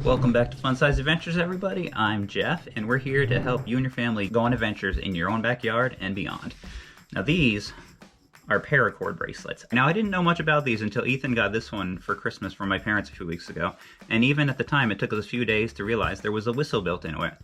Welcome back to Fun Size Adventures, everybody. I'm Jeff, and we're here to help you and your family go on adventures in your own backyard and beyond. Now, these are Paracord bracelets. Now, I didn't know much about these until Ethan got this one for Christmas from my parents a few weeks ago, and even at the time, it took us a few days to realize there was a whistle built into it.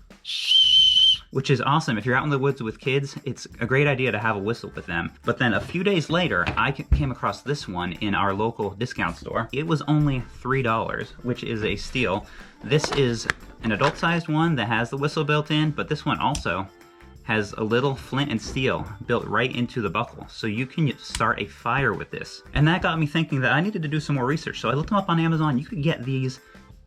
Which is awesome. If you're out in the woods with kids, it's a great idea to have a whistle with them. But then a few days later, I came across this one in our local discount store. It was only $3, which is a steal. This is an adult-sized one that has the whistle built in, but this one also has a little flint and steel built right into the buckle. So you can start a fire with this. And that got me thinking that I needed to do some more research. So I looked them up on Amazon. You could get these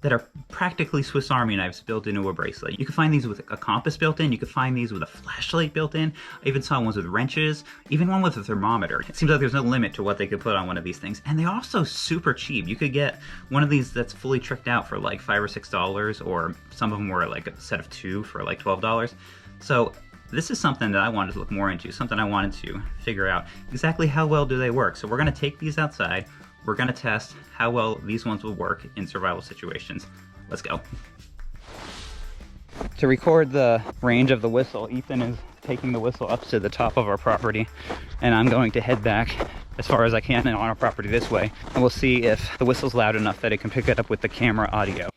that are practically Swiss Army knives built into a bracelet. You can find these with a compass built in, you can find these with a flashlight built in, I even saw ones with wrenches, even one with a thermometer. It seems like there's no limit to what they could put on one of these things. And they're also super cheap. You could get one of these that's fully tricked out for like $5 or $6, or some of them were like a set of 2 for like $12. So this is something that I wanted to look more into, something I wanted to figure out exactly how well do they work. So we're gonna take these outside. We're gonna test how well these ones will work in survival situations. Let's go. To record the range of the whistle, Ethan is taking the whistle up to the top of our property, and I'm going to head back as far as I can on our property this way, and we'll see if the whistle's loud enough that it can pick it up with the camera audio.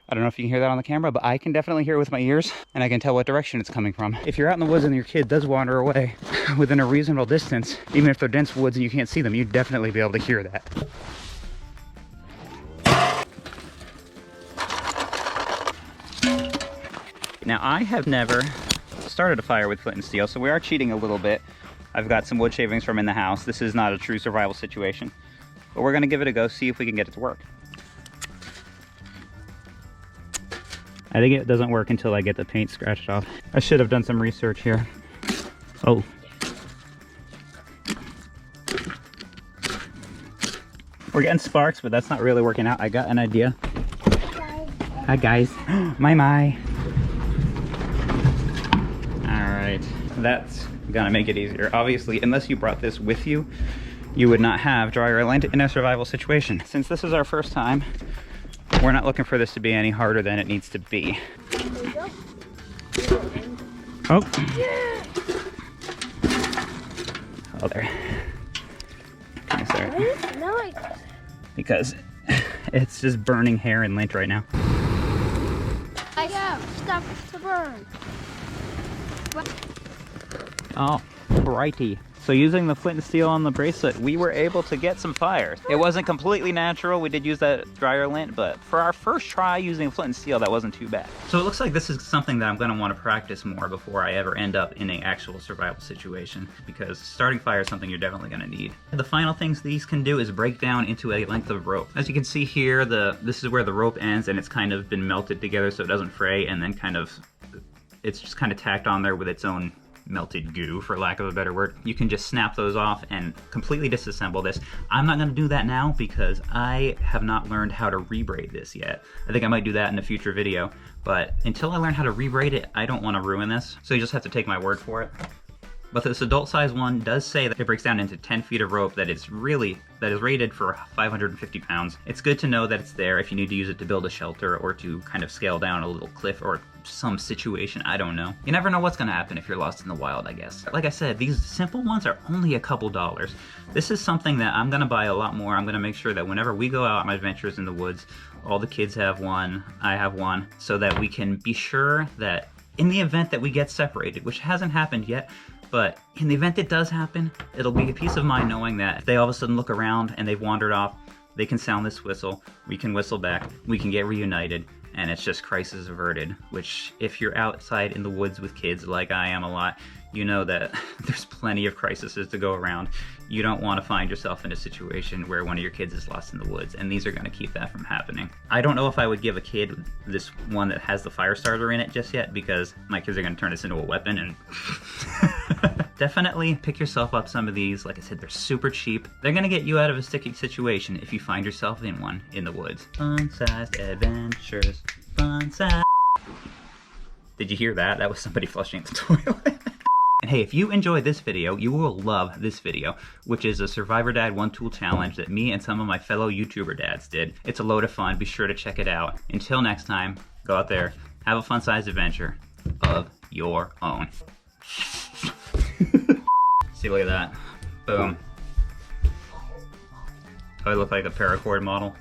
I don't know if you can hear that on the camera, but I can definitely hear it with my ears, and I can tell what direction it's coming from. If you're out in the woods and your kid does wander away within a reasonable distance, even if they're dense woods and you can't see them, you'd definitely be able to hear that. Now, I have never started a fire with flint and steel, so we are cheating a little bit. I've got some wood shavings from in the house. This is not a true survival situation, but we're gonna give it a go, see if we can get it to work. I think it doesn't work until I get the paint scratched off. I should have done some research here. Oh. We're getting sparks, but that's not really working out. I got an idea. Hi guys. My. All right, that's gonna make it easier. Obviously, unless you brought this with you, you would not have dryer lint in a survival situation. Since this is our first time, we're not looking for this to be any harder than it needs to be. Oh. Oh, there. Can I start? Because it's just burning hair and lint right now. I have stuff to burn. Oh, righty. So using the flint and steel on the bracelet, we were able to get some fires. It wasn't completely natural. We did use that dryer lint, but for our first try using flint and steel, that wasn't too bad. So it looks like this is something that I'm gonna wanna practice more before I ever end up in an actual survival situation, because starting fire is something you're definitely gonna need. The final things these can do is break down into a length of rope. As you can see here, this is where the rope ends, and it's kind of been melted together so it doesn't fray, and then it's just kind of tacked on there with its own melted goo, for lack of a better word. You can just snap those off and completely disassemble this. I'm not gonna do that now because I have not learned how to rebraid this yet. I think I might do that in a future video, but until I learn how to rebraid it, I don't wanna ruin this. So you just have to take my word for it. But this adult size one does say that it breaks down into 10 feet of rope that is rated for 550 pounds. It's good to know that it's there if you need to use it to build a shelter or to kind of scale down a little cliff or some situation, I don't know. You never know what's gonna happen if you're lost in the wild, I guess. Like I said, these simple ones are only a couple dollars. This is something that I'm gonna buy a lot more. I'm gonna make sure that whenever we go out on adventures in the woods, all the kids have one, I have one, so that we can be sure that in the event that we get separated, which hasn't happened yet, but in the event it does happen, it'll be a peace of mind knowing that if they all of a sudden look around and they've wandered off, they can sound this whistle, we can whistle back, we can get reunited, and it's just crisis averted. Which, if you're outside in the woods with kids like I am a lot, you know that there's plenty of crises to go around. You don't want to find yourself in a situation where one of your kids is lost in the woods, and these are going to keep that from happening. I don't know if I would give a kid this one that has the fire starter in it just yet, because my kids are going to turn this into a weapon, and definitely pick yourself up some of these. Like I said, they're super cheap. They're going to get you out of a sticky situation if you find yourself in one in the woods. Fun-sized adventures, fun-sized. Did you hear that? That was somebody flushing the toilet. And hey, if you enjoyed this video, you will love this video, which is a Survivor Dad One Tool Challenge that me and some of my fellow YouTuber dads did. It's a load of fun. Be sure to check it out. Until next time, go out there, have a fun-sized adventure of your own. See, look at that. Boom. Do I look like a Paracord model?